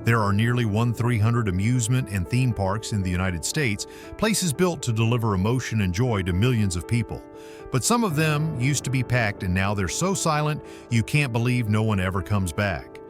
There are nearly 1,300 amusement and theme parks in the United States, places built to deliver emotion and joy to millions of people. But some of them used to be packed and now they're so silent you can't believe no one ever comes back.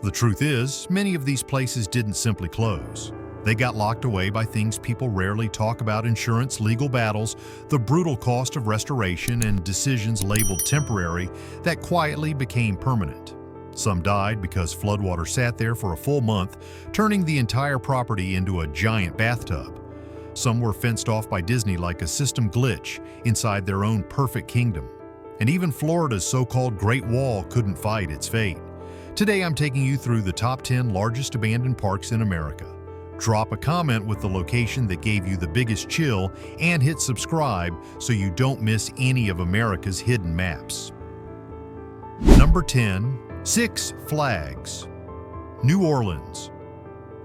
The truth is, many of these places didn't simply close. They got locked away by things people rarely talk about: insurance, legal battles, the brutal cost of restoration, and decisions labeled temporary that quietly became permanent. Some died because floodwater sat there for a full month, turning the entire property into a giant bathtub. Some were fenced off by Disney like a system glitch inside their own perfect kingdom. And even Florida's so-called Great Wall couldn't fight its fate. Today I'm taking you through the top 10 largest abandoned parks in America. Drop a comment with the location that gave you the biggest chill and hit subscribe so you don't miss any of America's hidden maps. Number 10. Six Flags. New Orleans.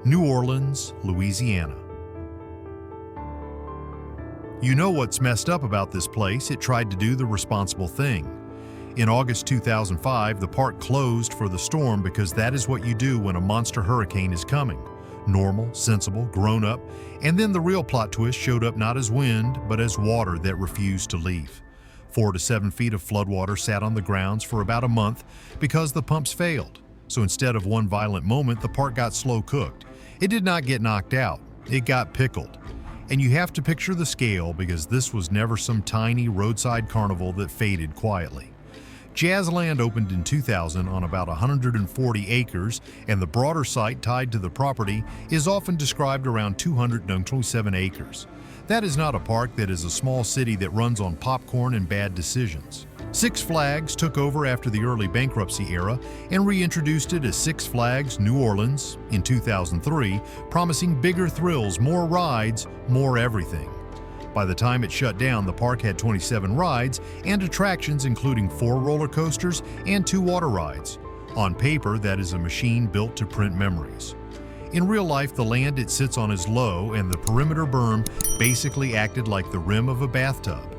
New Orleans, Louisiana. You know what's messed up about this place? It tried to do the responsible thing. In August 2005, the park closed for the storm because that is what you do when a monster hurricane is coming. Normal, sensible, grown up, and then the real plot twist showed up not as wind, but as water that refused to leave. 4 to 7 feet of floodwater sat on the grounds for about a month because the pumps failed. So instead of one violent moment, the park got slow cooked. It did not get knocked out, it got pickled. And you have to picture the scale because this was never some tiny roadside carnival that faded quietly. Jazzland opened in 2000 on about 140 acres, and the broader site tied to the property is often described around 227 acres. That is not a park, that is a small city that runs on popcorn and bad decisions. Six Flags took over after the early bankruptcy era and reintroduced it as Six Flags New Orleans in 2003, promising bigger thrills, more rides, more everything. By the time it shut down, the park had 27 rides and attractions, including 4 roller coasters and 2 water rides. On paper, that is a machine built to print memories. In real life, the land it sits on is low, and the perimeter berm basically acted like the rim of a bathtub.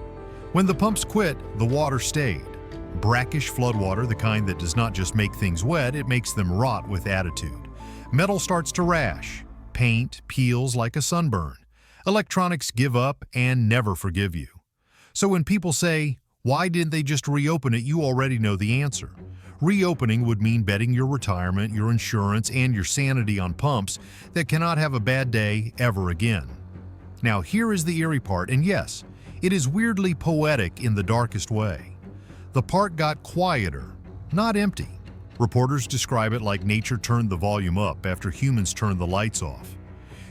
When the pumps quit, the water stayed. Brackish floodwater, the kind that does not just make things wet, it makes them rot with attitude. Metal starts to rash. Paint peels like a sunburn. Electronics give up and never forgive you. So when people say, "Why didn't they just reopen it?" you already know the answer. Reopening would mean betting your retirement, your insurance, and your sanity on pumps that cannot have a bad day ever again. Now here is the eerie part, and yes, it is weirdly poetic in the darkest way. The park got quieter, not empty. Reporters describe it like nature turned the volume up after humans turned the lights off.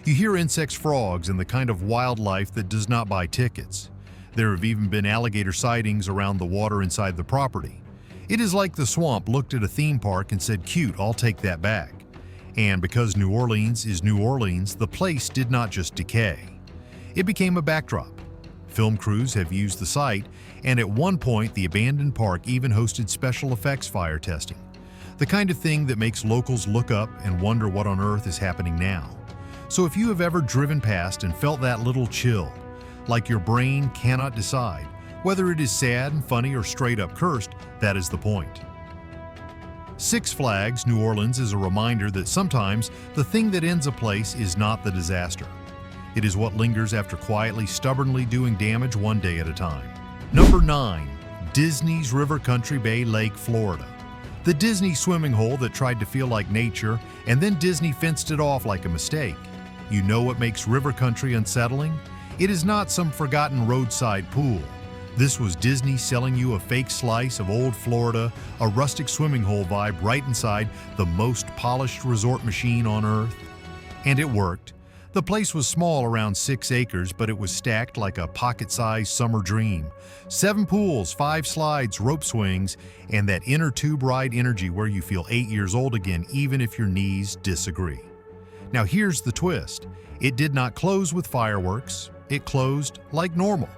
You hear insects, frogs, and the kind of wildlife that does not buy tickets. There have even been alligator sightings around the water inside the property. It is like the swamp looked at a theme park and said, "Cute, I'll take that back." And because New Orleans is New Orleans, the place did not just decay. It became a backdrop. Film crews have used the site, and at one point the abandoned park even hosted special effects fire testing. The kind of thing that makes locals look up and wonder what on earth is happening now. So if you have ever driven past and felt that little chill, like your brain cannot decide whether it is sad and funny or straight up cursed, that is the point. Six Flags New Orleans is a reminder that sometimes the thing that ends a place is not the disaster. It is what lingers after quietly, stubbornly doing damage one day at a time. Number 9. Disney's River Country Bay Lake, Florida. The Disney swimming hole that tried to feel like nature, and then Disney fenced it off like a mistake. You know what makes river country unsettling? It is not some forgotten roadside pool. This was Disney selling you a fake slice of old Florida, a rustic swimming hole vibe right inside the most polished resort machine on earth. And it worked. The place was small, around 6 acres, but it was stacked like a pocket-sized summer dream. 7 pools, 5 slides, rope swings, and that inner tube ride energy where you feel 8 years old again, even if your knees disagree. Now here's the twist. It did not close with fireworks. It closed like normal.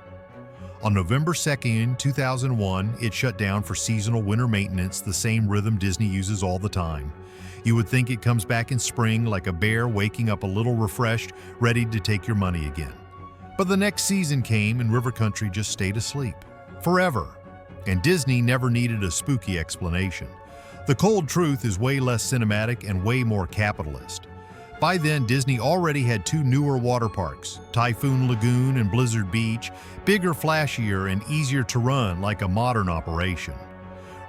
On November 2nd, 2001, it shut down for seasonal winter maintenance, the same rhythm Disney uses all the time. You would think it comes back in spring like a bear waking up a little refreshed, ready to take your money again. But the next season came and River Country just stayed asleep. Forever. And Disney never needed a spooky explanation. The cold truth is way less cinematic and way more capitalist. By then, Disney already had two newer water parks, Typhoon Lagoon and Blizzard Beach, bigger, flashier, and easier to run like a modern operation.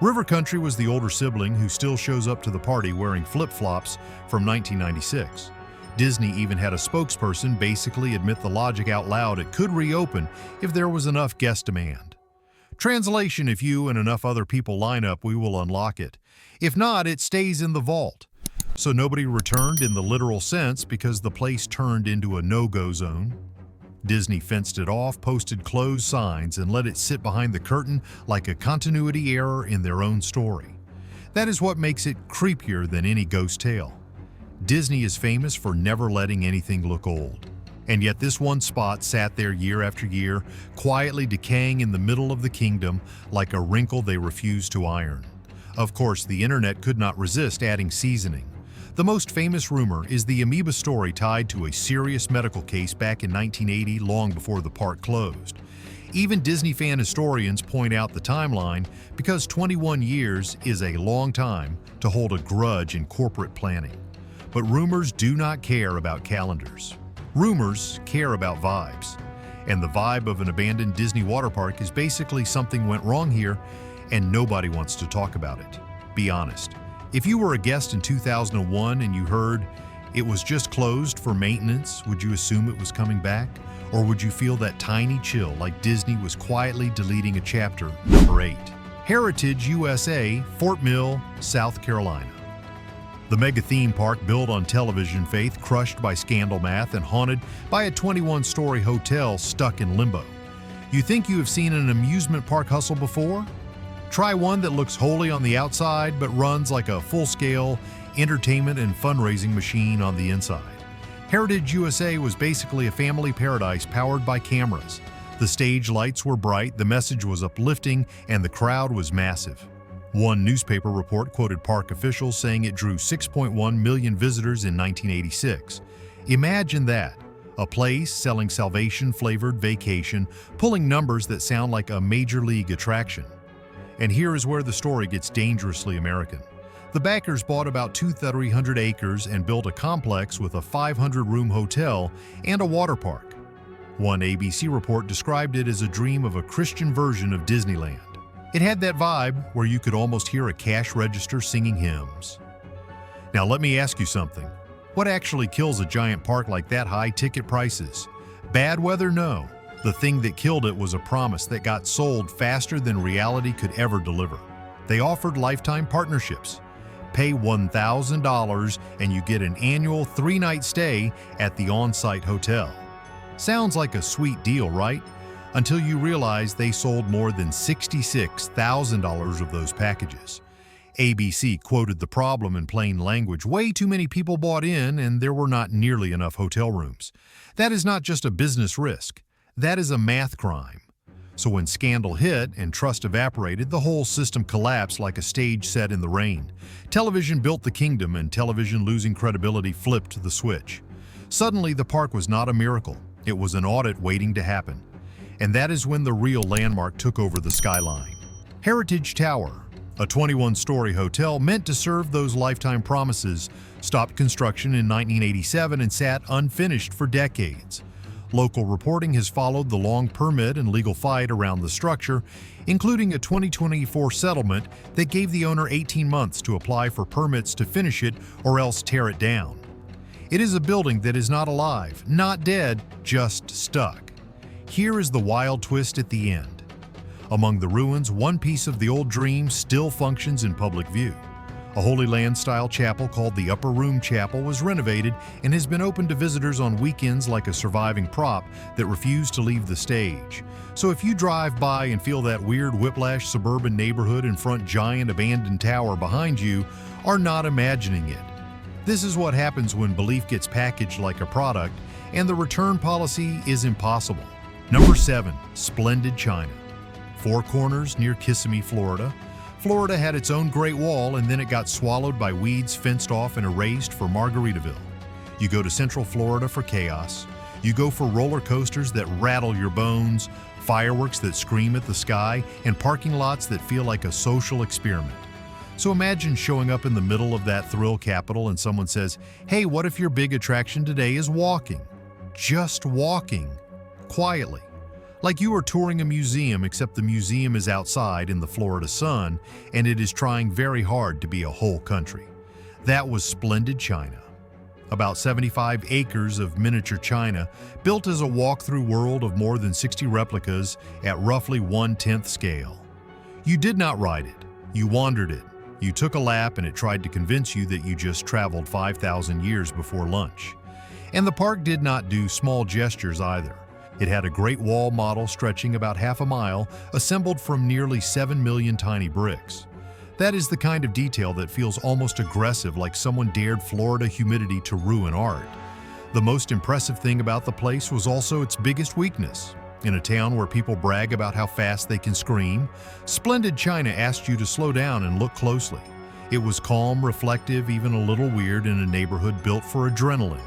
River Country was the older sibling who still shows up to the party wearing flip-flops from 1996. Disney even had a spokesperson basically admit the logic out loud it could reopen if there was enough guest demand. Translation: if you and enough other people line up, we will unlock it. If not, it stays in the vault. So nobody returned in the literal sense because the place turned into a no-go zone. Disney fenced it off, posted closed signs, and let it sit behind the curtain like a continuity error in their own story. That is what makes it creepier than any ghost tale. Disney is famous for never letting anything look old. And yet this one spot sat there year after year, quietly decaying in the middle of the kingdom like a wrinkle they refused to iron. Of course, the internet could not resist adding seasoning. The most famous rumor is the amoeba story tied to a serious medical case back in 1980, long before the park closed. Even Disney fan historians point out the timeline because 21 years is a long time to hold a grudge in corporate planning. But rumors do not care about calendars. Rumors care about vibes. And the vibe of an abandoned Disney water park is basically something went wrong here and nobody wants to talk about it. Be honest. If you were a guest in 2001 and you heard it was just closed for maintenance, would you assume it was coming back? Or would you feel that tiny chill like Disney was quietly deleting a chapter? Number 8. Heritage USA, Fort Mill, South Carolina. The mega theme park built on television faith, crushed by scandal math, and haunted by a 21-story hotel stuck in limbo. You think you have seen an amusement park hustle before? Try one that looks holy on the outside but runs like a full-scale entertainment and fundraising machine on the inside. Heritage USA was basically a family paradise powered by cameras. The stage lights were bright, the message was uplifting, and the crowd was massive. One newspaper report quoted park officials saying it drew 6.1 million visitors in 1986. Imagine that. A place selling salvation-flavored vacation, pulling numbers that sound like a major league attraction. And here is where the story gets dangerously American. The backers bought about 2,300 acres and built a complex with a 500-room hotel and a water park. One ABC report described it as a dream of a Christian version of Disneyland. It had that vibe where you could almost hear a cash register singing hymns. Now let me ask you something. What actually kills a giant park like that? High ticket prices? Bad weather? No. The thing that killed it was a promise that got sold faster than reality could ever deliver. They offered lifetime partnerships. Pay $1,000 and you get an annual 3-night stay at the on-site hotel. Sounds like a sweet deal, right? Until you realize they sold more than $66,000 of those packages. ABC quoted the problem in plain language. Way too many people bought in and there were not nearly enough hotel rooms. That is not just a business risk. That is a math crime. So when scandal hit and trust evaporated, the whole system collapsed like a stage set in the rain. Television built the kingdom, and television losing credibility flipped the switch. Suddenly, the park was not a miracle. It was an audit waiting to happen. And that is when the real landmark took over the skyline. Heritage Tower, a 21-story hotel meant to serve those lifetime promises, stopped construction in 1987 and sat unfinished for decades. Local reporting has followed the long permit and legal fight around the structure, including a 2024 settlement that gave the owner 18 months to apply for permits to finish it or else tear it down. It is a building that is not alive, not dead, just stuck. Here is the wild twist at the end. Among the ruins, one piece of the old dream still functions in public view. A Holy Land-style chapel called the Upper Room Chapel was renovated and has been open to visitors on weekends like a surviving prop that refused to leave the stage. So if you drive by and feel that weird whiplash suburban neighborhood and front giant abandoned tower behind you, are not imagining it. This is what happens when belief gets packaged like a product and the return policy is impossible. Number 7. Splendid China. Four Corners near Kissimmee, Florida. Florida had its own Great Wall and then it got swallowed by weeds fenced off and erased for Margaritaville. You go to Central Florida for chaos. You go for roller coasters that rattle your bones, fireworks that scream at the sky, and parking lots that feel like a social experiment. So imagine showing up in the middle of that thrill capital and someone says, "Hey, what if your big attraction today is walking?" Just walking. Quietly. Like you are touring a museum, except the museum is outside in the Florida sun, and it is trying very hard to be a whole country. That was Splendid China. About 75 acres of miniature China, built as a walk-through world of more than 60 replicas at roughly 1/10 scale. You did not ride it. You wandered it. You took a lap and it tried to convince you that you just traveled 5,000 years before lunch. And the park did not do small gestures either. It had a Great Wall model stretching about half a mile, assembled from nearly 7 million tiny bricks. That is the kind of detail that feels almost aggressive, like someone dared Florida humidity to ruin art. The most impressive thing about the place was also its biggest weakness. In a town where people brag about how fast they can scream, Splendid China asked you to slow down and look closely. It was calm, reflective, even a little weird in a neighborhood built for adrenaline.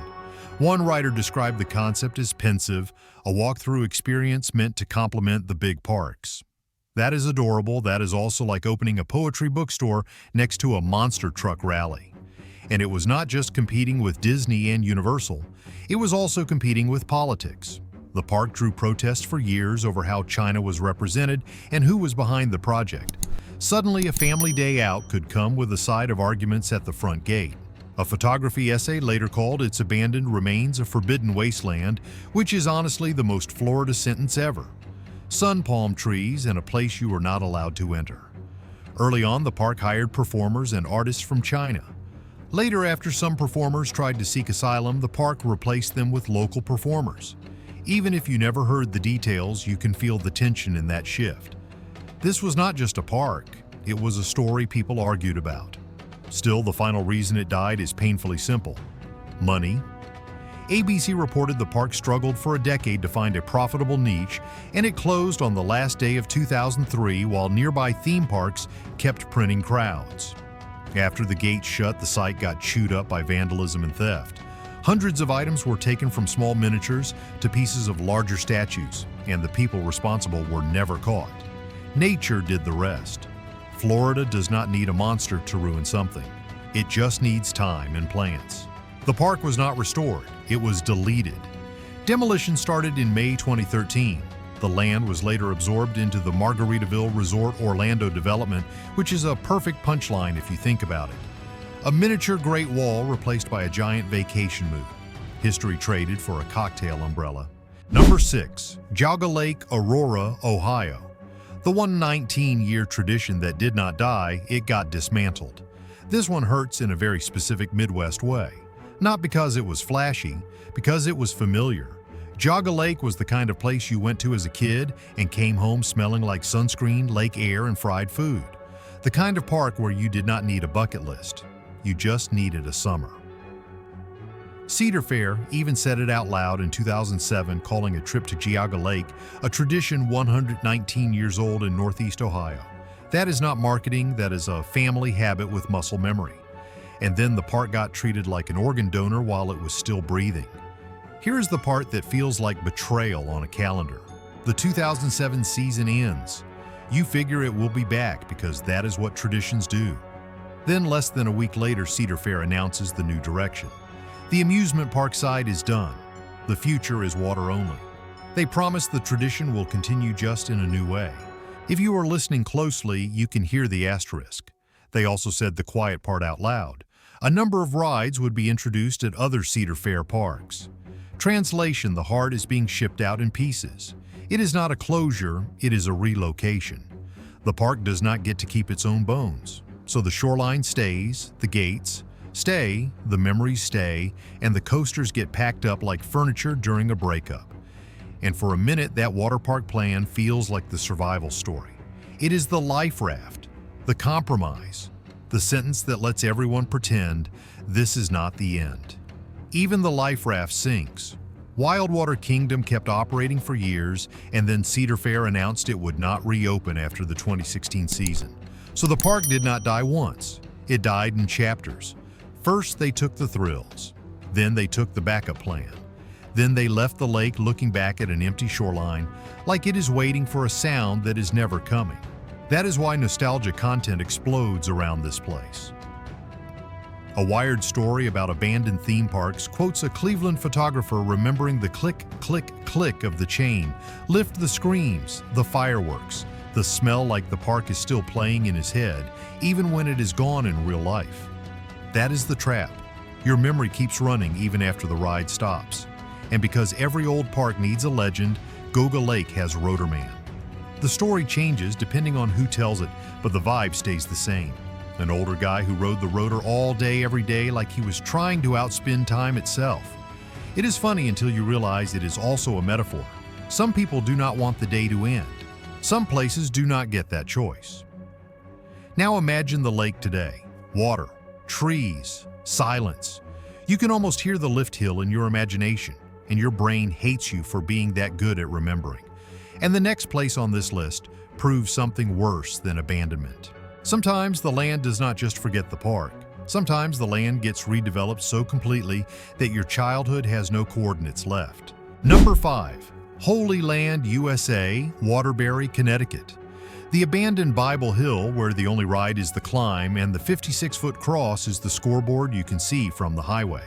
One writer described the concept as pensive, a walk-through experience meant to complement the big parks. That is adorable. That is also like opening a poetry bookstore next to a monster truck rally. And it was not just competing with Disney and Universal, it was also competing with politics. The park drew protests for years over how China was represented and who was behind the project. Suddenly, a family day out could come with a side of arguments at the front gate. A photography essay later called its abandoned remains a forbidden wasteland, which is honestly the most Florida sentence ever. Sun palm trees and a place you were not allowed to enter. Early on, the park hired performers and artists from China. Later, after some performers tried to seek asylum, the park replaced them with local performers. Even if you never heard the details, you can feel the tension in that shift. This was not just a park, it was a story people argued about. Still, the final reason it died is painfully simple: money. ABC reported the park struggled for a decade to find a profitable niche, and it closed on the last day of 2003 while nearby theme parks kept printing crowds. After the gates shut, the site got chewed up by vandalism and theft. Hundreds of items were taken from small miniatures to pieces of larger statues, and the people responsible were never caught. Nature did the rest. Florida does not need a monster to ruin something. It just needs time and plants. The park was not restored, it was deleted. Demolition started in May 2013. The land was later absorbed into the Margaritaville Resort Orlando development, which is a perfect punchline if you think about it. A miniature Great Wall replaced by a giant vacation mood. History traded for a cocktail umbrella. Number 6. Geauga Lake, Aurora, Ohio. The 119-year tradition that did not die, it got dismantled. This one hurts in a very specific Midwest way. Not because it was flashy, because it was familiar. Geauga Lake was the kind of place you went to as a kid and came home smelling like sunscreen, lake air, and fried food. The kind of park where you did not need a bucket list. You just needed a summer. Cedar Fair even said it out loud in 2007, calling a trip to Geauga Lake a tradition 119 years old in Northeast Ohio. That is not marketing, that is a family habit with muscle memory. And then the park got treated like an organ donor while it was still breathing. Here is the part that feels like betrayal on a calendar. The 2007 season ends. You figure it will be back because that is what traditions do. Then less than a week later, Cedar Fair announces the new direction. The amusement park side is done. The future is water only. They promise the tradition will continue just in a new way. If you are listening closely, you can hear the asterisk. They also said the quiet part out loud. A number of rides would be introduced at other Cedar Fair parks. Translation: the heart is being shipped out in pieces. It is not a closure, it is a relocation. The park does not get to keep its own bones. So the shoreline stays, the gates stay, the memories stay, and the coasters get packed up like furniture during a breakup. And for a minute, that water park plan feels like the survival story. It is the life raft, the compromise, the sentence that lets everyone pretend this is not the end. Even the life raft sinks. Wildwater Kingdom kept operating for years, and then Cedar Fair announced it would not reopen after the 2016 season. So the park did not die once. It died in chapters. First, they took the thrills. Then they took the backup plan. Then they left the lake looking back at an empty shoreline like it is waiting for a sound that is never coming. That is why nostalgia content explodes around this place. A Wired story about abandoned theme parks quotes a Cleveland photographer remembering the click, click, click of the chain, lift the screams, the fireworks, the smell like the park is still playing in his head, even when it is gone in real life. That is the trap. Your memory keeps running even after the ride stops. And because every old park needs a legend, Geauga Lake has Rotorman. The story changes depending on who tells it, but the vibe stays the same. An older guy who rode the rotor all day every day like he was trying to outspin time itself. It is funny until you realize it is also a metaphor. Some people do not want the day to end. Some places do not get that choice. Now imagine the lake today. Water, trees, silence. You can almost hear the lift hill in your imagination, and your brain hates you for being that good at remembering. And the next place on this list proves something worse than abandonment. Sometimes the land does not just forget the park. Sometimes the land gets redeveloped so completely that your childhood has no coordinates left. Number 5. Holy Land, USA, Waterbury, Connecticut. The abandoned Bible Hill, where the only ride is the climb, and the 56-foot cross is the scoreboard you can see from the highway.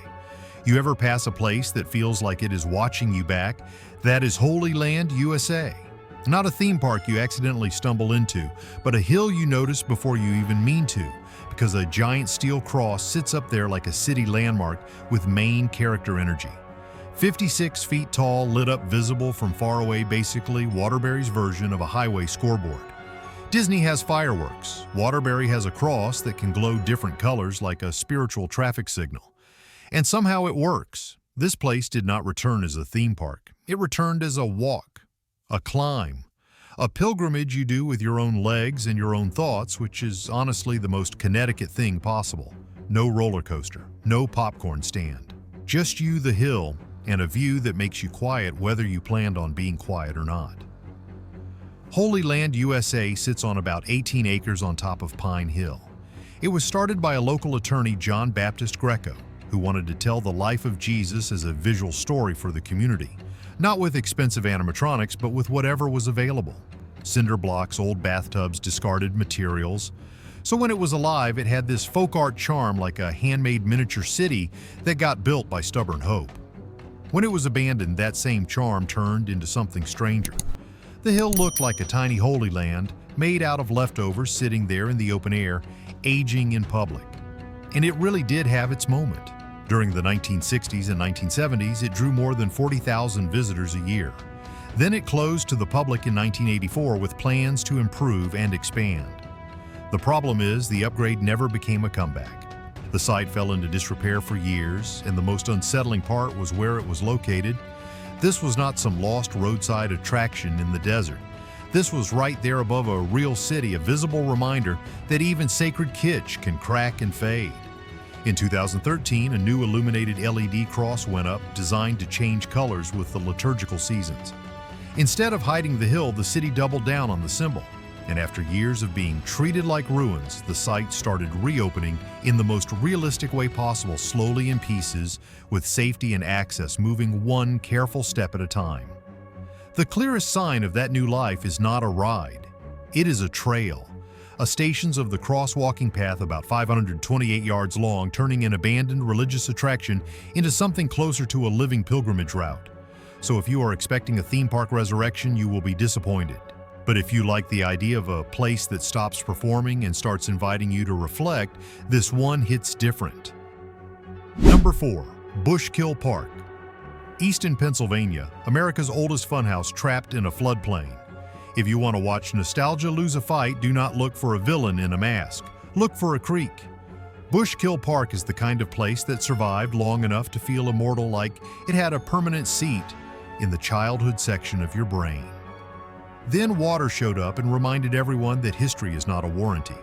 You ever pass a place that feels like it is watching you back? That is Holy Land, USA. Not a theme park you accidentally stumble into, but a hill you notice before you even mean to, because a giant steel cross sits up there like a city landmark with main character energy. 56 feet tall, lit up visible from far away, basically Waterbury's version of a highway scoreboard. Disney has fireworks. Waterbury has a cross that can glow different colors like a spiritual traffic signal. And somehow it works. This place did not return as a theme park. It returned as a walk. A climb, a pilgrimage you do with your own legs and your own thoughts, which is honestly the most Connecticut thing possible. No roller coaster, no popcorn stand. Just you, the hill, and a view that makes you quiet whether you planned on being quiet or not. Holy Land, USA sits on about 18 acres on top of Pine Hill. It was started by a local attorney, John Baptist Greco, who wanted to tell the life of Jesus as a visual story for the community. Not with expensive animatronics, but with whatever was available. Cinder blocks, old bathtubs, discarded materials. So when it was alive, it had this folk art charm like a handmade miniature city that got built by stubborn hope. When it was abandoned, that same charm turned into something stranger. The hill looked like a tiny Holy Land, made out of leftovers sitting there in the open air, aging in public. And it really did have its moment. During the 1960s and 1970s, it drew more than 40,000 visitors a year. Then it closed to the public in 1984 with plans to improve and expand. The problem is, the upgrade never became a comeback. The site fell into disrepair for years, and the most unsettling part was where it was located. This was not some lost roadside attraction in the desert. This was right there above a real city, a visible reminder that even sacred kitsch can crack and fade. In 2013, a new illuminated LED cross went up, designed to change colors with the liturgical seasons. Instead of hiding the hill, the city doubled down on the symbol. And after years of being treated like ruins, the site started reopening in the most realistic way possible, slowly in pieces, with safety and access moving one careful step at a time. The clearest sign of that new life is not a ride. It is a trail. A stations of the crosswalking path about 528 yards long, turning an abandoned religious attraction into something closer to a living pilgrimage route. So if you are expecting a theme park resurrection, you will be disappointed. But if you like the idea of a place that stops performing and starts inviting you to reflect, this one hits different. Number 4. Bushkill Park. Easton, Pennsylvania, America's oldest funhouse trapped in a floodplain. If you want to watch nostalgia lose a fight, do not look for a villain in a mask. Look for a creek. Bushkill Park is the kind of place that survived long enough to feel immortal, like it had a permanent seat in the childhood section of your brain. Then water showed up and reminded everyone that history is not a warranty.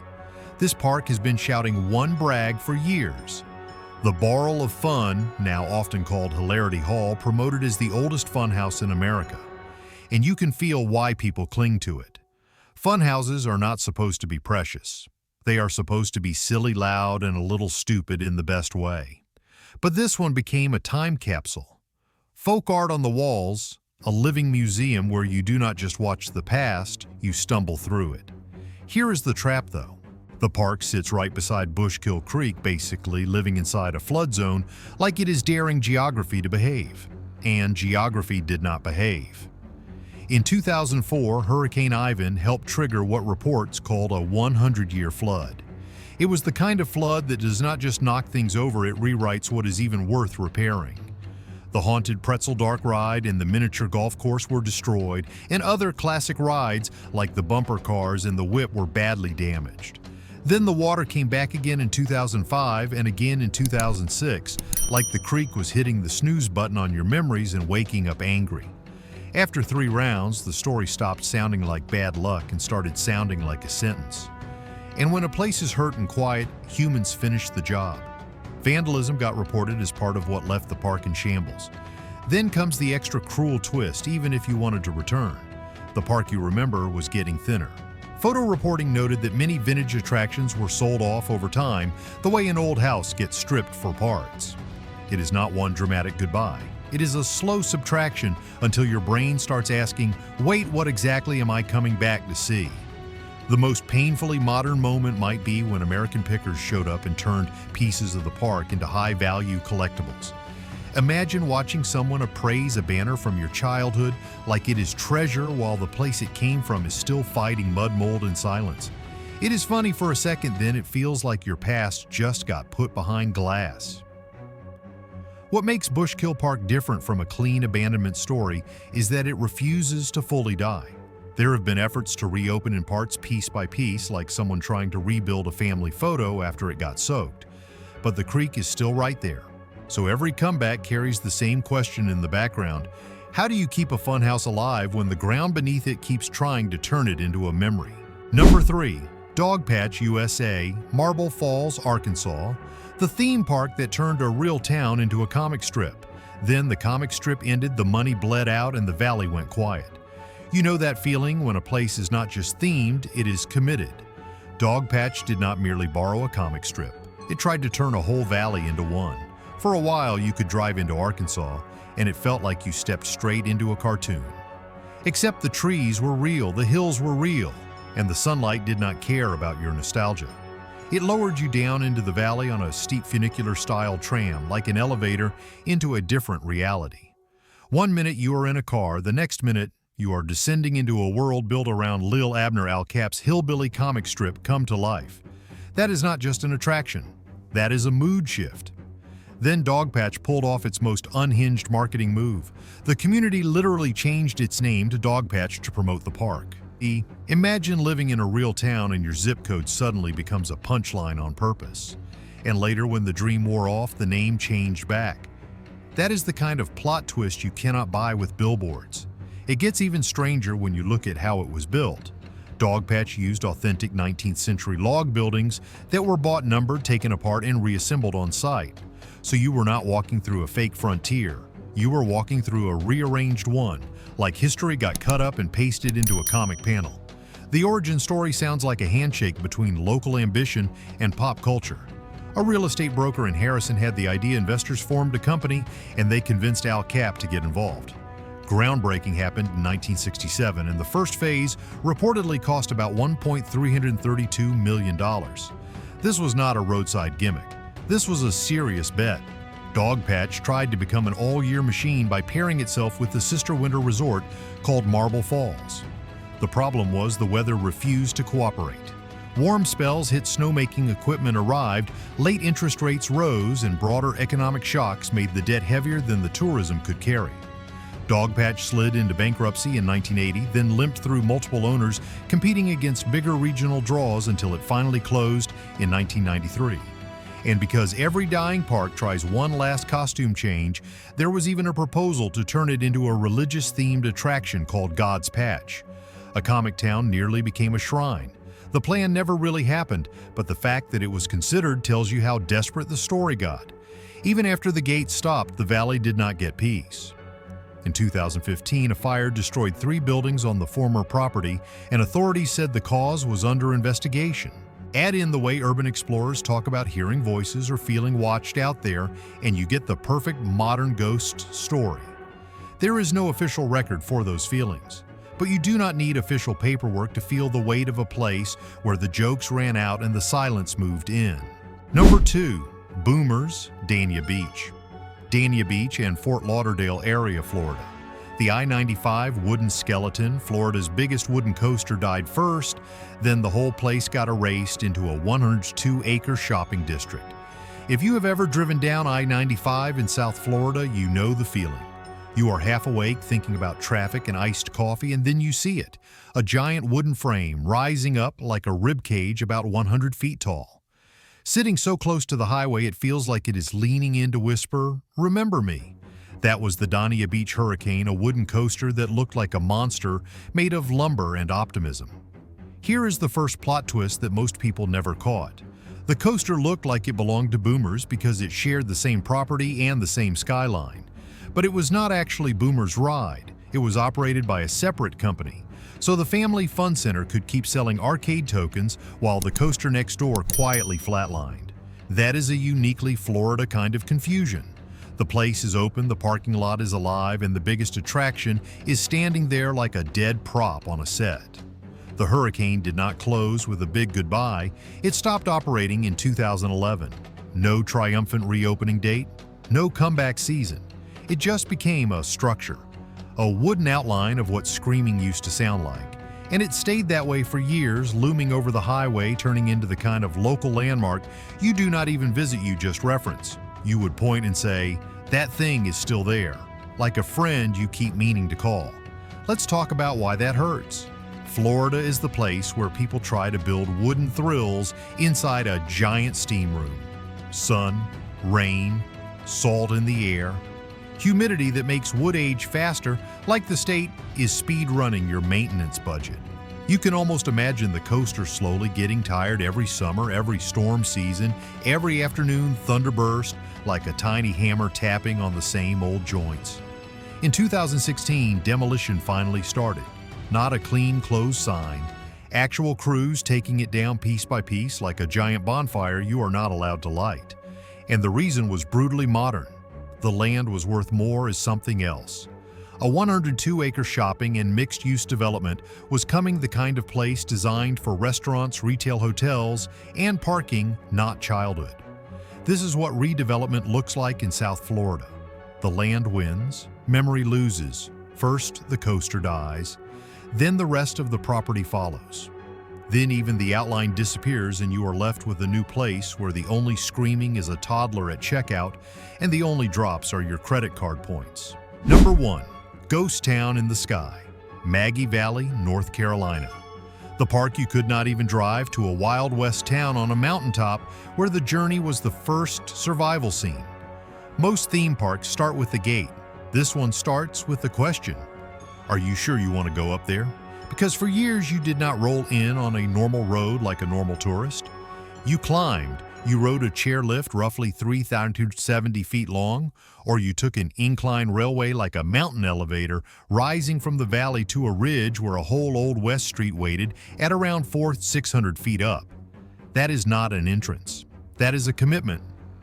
This park has been shouting one brag for years. The Barrel of Fun, now often called Hilarity Hall, promoted as the oldest funhouse in America. And you can feel why people cling to it. Funhouses are not supposed to be precious. They are supposed to be silly loud and a little stupid in the best way. But this one became a time capsule. Folk art on the walls, a living museum where you do not just watch the past, you stumble through it. Here is the trap though. The park sits right beside Bushkill Creek, basically living inside a flood zone like it is daring geography to behave. And geography did not behave. In 2004, Hurricane Ivan helped trigger what reports called a 100-year flood. It was the kind of flood that does not just knock things over, it rewrites what is even worth repairing. The haunted pretzel dark ride and the miniature golf course were destroyed, and other classic rides like the bumper cars and the whip were badly damaged. Then the water came back again in 2005 and again in 2006, like the creek was hitting the snooze button on your memories and waking up angry. After 3 rounds, the story stopped sounding like bad luck and started sounding like a sentence. And when a place is hurt and quiet, humans finish the job. Vandalism got reported as part of what left the park in shambles. Then comes the extra cruel twist, even if you wanted to return. The park you remember was getting thinner. Photo reporting noted that many vintage attractions were sold off over time, the way an old house gets stripped for parts. It is not one dramatic goodbye. It is a slow subtraction until your brain starts asking, wait, what exactly am I coming back to see? The most painfully modern moment might be when American pickers showed up and turned pieces of the park into high-value collectibles. Imagine watching someone appraise a banner from your childhood like it is treasure while the place it came from is still fighting mud mold in silence. It is funny for a second, then it feels like your past just got put behind glass. What makes Bushkill Park different from a clean abandonment story is that it refuses to fully die. There have been efforts to reopen in parts piece by piece, like someone trying to rebuild a family photo after it got soaked. But the creek is still right there. So every comeback carries the same question in the background. How do you keep a funhouse alive when the ground beneath it keeps trying to turn it into a memory? Number 3. Dogpatch, USA, Marble Falls, Arkansas, the theme park that turned a real town into a comic strip. Then the comic strip ended, the money bled out, and the valley went quiet. You know that feeling when a place is not just themed, it is committed. Dogpatch did not merely borrow a comic strip. It tried to turn a whole valley into one. For a while, you could drive into Arkansas, and it felt like you stepped straight into a cartoon. Except the trees were real, the hills were real, and the sunlight did not care about your nostalgia. It lowered you down into the valley on a steep funicular-style tram, like an elevator, into a different reality. One minute you are in a car, the next minute you are descending into a world built around Lil Abner Al Cap's hillbilly comic strip come to life. That is not just an attraction. That is a mood shift. Then Dogpatch pulled off its most unhinged marketing move. The community literally changed its name to Dogpatch to promote the park. Imagine living in a real town and your zip code suddenly becomes a punchline on purpose. And later, when the dream wore off, the name changed back. That is the kind of plot twist you cannot buy with billboards. It gets even stranger when you look at how it was built. Dogpatch used authentic 19th century log buildings that were bought numbered, taken apart, and reassembled on site. So you were not walking through a fake frontier. You were walking through a rearranged one, like history got cut up and pasted into a comic panel. The origin story sounds like a handshake between local ambition and pop culture. A real estate broker in Harrison had the idea, investors formed a company, and they convinced Al Cap to get involved. Groundbreaking happened in 1967, and the first phase reportedly cost about $1.332 million. This was not a roadside gimmick. This was a serious bet. Dogpatch tried to become an all-year machine by pairing itself with the sister winter resort called Marble Falls. The problem was the weather refused to cooperate. Warm spells hit, snowmaking equipment arrived, late interest rates rose, and broader economic shocks made the debt heavier than the tourism could carry. Dogpatch slid into bankruptcy in 1980, then limped through multiple owners, competing against bigger regional draws until it finally closed in 1993. And because every dying park tries one last costume change, there was even a proposal to turn it into a religious-themed attraction called God's Patch. A comic town nearly became a shrine. The plan never really happened, but the fact that it was considered tells you how desperate the story got. Even after the gates stopped, the valley did not get peace. In 2015, a fire destroyed 3 buildings on the former property, and authorities said the cause was under investigation. Add in the way urban explorers talk about hearing voices or feeling watched out there, and you get the perfect modern ghost story. There is no official record for those feelings, but you do not need official paperwork to feel the weight of a place where the jokes ran out and the silence moved in. Number 2. Boomers, Dania Beach. Dania Beach and Fort Lauderdale area, Florida. The I-95 wooden skeleton, Florida's biggest wooden coaster, died first, then the whole place got erased into a 102-acre shopping district. If you have ever driven down I-95 in South Florida, you know the feeling. You are half awake thinking about traffic and iced coffee, and then you see it, a giant wooden frame rising up like a rib cage about 100 feet tall. Sitting so close to the highway, it feels like it is leaning in to whisper, "Remember me." That was the Dania Beach Hurricane, a wooden coaster that looked like a monster made of lumber and optimism. Here is the first plot twist that most people never caught. The coaster looked like it belonged to Boomers because it shared the same property and the same skyline. But it was not actually Boomer's ride. It was operated by a separate company. So the Family Fun Center could keep selling arcade tokens while the coaster next door quietly flatlined. That is a uniquely Florida kind of confusion. The place is open, the parking lot is alive, and the biggest attraction is standing there like a dead prop on a set. The Hurricane did not close with a big goodbye. It stopped operating in 2011. No triumphant reopening date, no comeback season. It just became a structure, a wooden outline of what screaming used to sound like. And it stayed that way for years, looming over the highway, turning into the kind of local landmark you do not even visit, you just reference. You would point and say, "That thing is still there," like a friend you keep meaning to call. Let's talk about why that hurts. Florida is the place where people try to build wooden thrills inside a giant steam room. Sun, rain, salt in the air, humidity that makes wood age faster, like the state is speed running your maintenance budget. You can almost imagine the coaster slowly getting tired every summer, every storm season, every afternoon thunderburst, like a tiny hammer tapping on the same old joints. In 2016, demolition finally started. Not a clean closed sign. Actual crews taking it down piece by piece like a giant bonfire you are not allowed to light. And the reason was brutally modern. The land was worth more as something else. A 102-acre shopping and mixed-use development was coming, the kind of place designed for restaurants, retail hotels, and parking, not childhood. This is what redevelopment looks like in South Florida. The land wins, memory loses. First, the coaster dies, then the rest of the property follows. Then even the outline disappears and you are left with a new place where the only screaming is a toddler at checkout and the only drops are your credit card points. Number 1. Ghost Town in the Sky, Maggie Valley, North Carolina. The park you could not even drive to, a Wild West town on a mountaintop where the journey was the first survival scene. Most theme parks start with the gate. This one starts with the question, are you sure you want to go up there? Because for years you did not roll in on a normal road like a normal tourist. You climbed. You rode a chairlift roughly 3,070 feet long, or you took an incline railway like a mountain elevator rising from the valley to a ridge where a whole Old West Street waited at around 600 feet up. That is not an entrance. That is a commitment.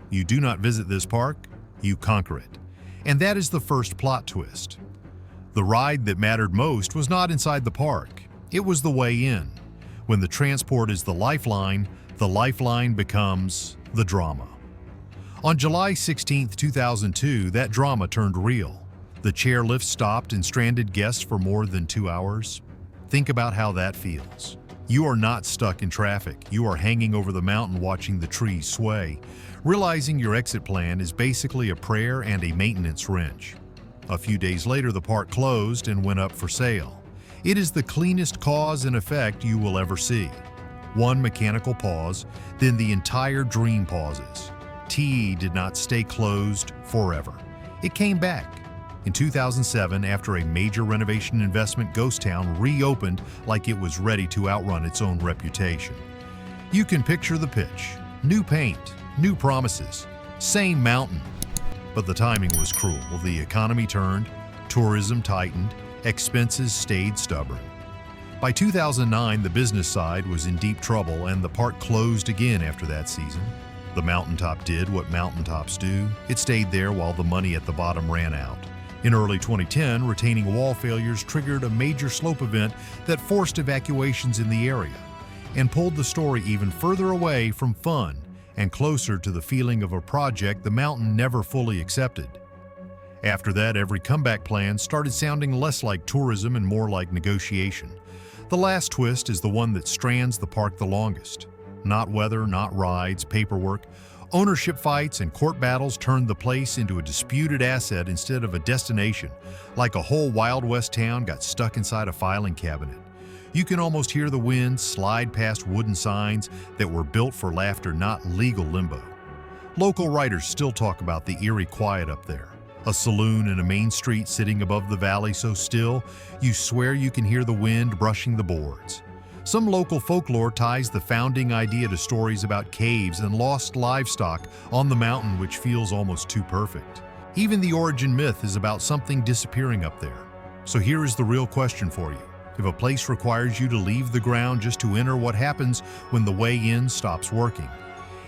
You do not visit this park, you conquer it. And that is the first plot twist. The ride that mattered most was not inside the park. It was the way in. When the transport is the lifeline becomes the drama. On July 16, 2002, that drama turned real. The chairlift stopped and stranded guests for more than 2 hours. Think about how that feels. You are not stuck in traffic. You are hanging over the mountain watching the trees sway, realizing your exit plan is basically a prayer and a maintenance wrench. A few days later, the park closed and went up for sale. It is the cleanest cause and effect you will ever see. One mechanical pause, then the entire dream pauses. TE did not stay closed forever. It came back. In 2007, after a major renovation investment, Ghost Town reopened like it was ready to outrun its own reputation. You can picture the pitch. New paint, new promises, same mountain. But the timing was cruel. The economy turned, tourism tightened, expenses stayed stubborn. By 2009, the business side was in deep trouble and the park closed again after that season. The mountaintop did what mountaintops do. It stayed there while the money at the bottom ran out. In early 2010, retaining wall failures triggered a major slope event that forced evacuations in the area and pulled the story even further away from fun and closer to the feeling of a project the mountain never fully accepted. After that, every comeback plan started sounding less like tourism and more like negotiation. The last twist is the one that strands the park the longest. Not weather, not rides, paperwork. Ownership fights and court battles turned the place into a disputed asset instead of a destination, like a whole Wild West town got stuck inside a filing cabinet. You can almost hear the wind slide past wooden signs that were built for laughter, not legal limbo. Local writers still talk about the eerie quiet up there. A saloon and a main street sitting above the valley so still, you swear you can hear the wind brushing the boards. Some local folklore ties the founding idea to stories about caves and lost livestock on the mountain, which feels almost too perfect. Even the origin myth is about something disappearing up there. So here is the real question for you. If a place requires you to leave the ground just to enter, what happens when the way in stops working?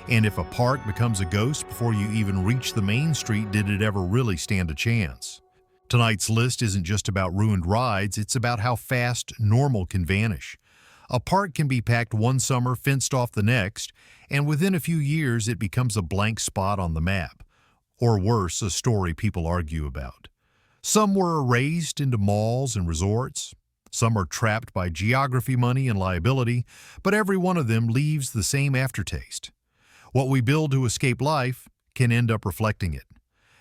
And if a park becomes a ghost before you even reach the main street, did it ever really stand a chance? Tonight's list isn't just about ruined rides, it's about how fast normal can vanish. A park can be packed one summer, fenced off the next, and within a few years it becomes a blank spot on the map. Or worse, a story people argue about. Some were erased into malls and resorts. Some are trapped by geography, money, and liability, but every one of them leaves the same aftertaste. What we build to escape life can end up reflecting it.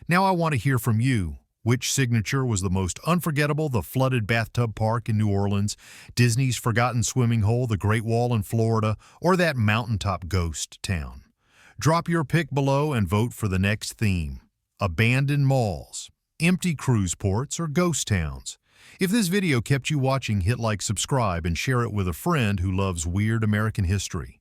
Now I want to hear from you. Which signature was the most unforgettable? The flooded bathtub park in New Orleans, Disney's forgotten swimming hole, the Great Wall in Florida, or that mountaintop ghost town? Drop your pick below and vote for the next theme. Abandoned malls, empty cruise ports, or ghost towns. If this video kept you watching, hit like, subscribe, and share it with a friend who loves weird American history.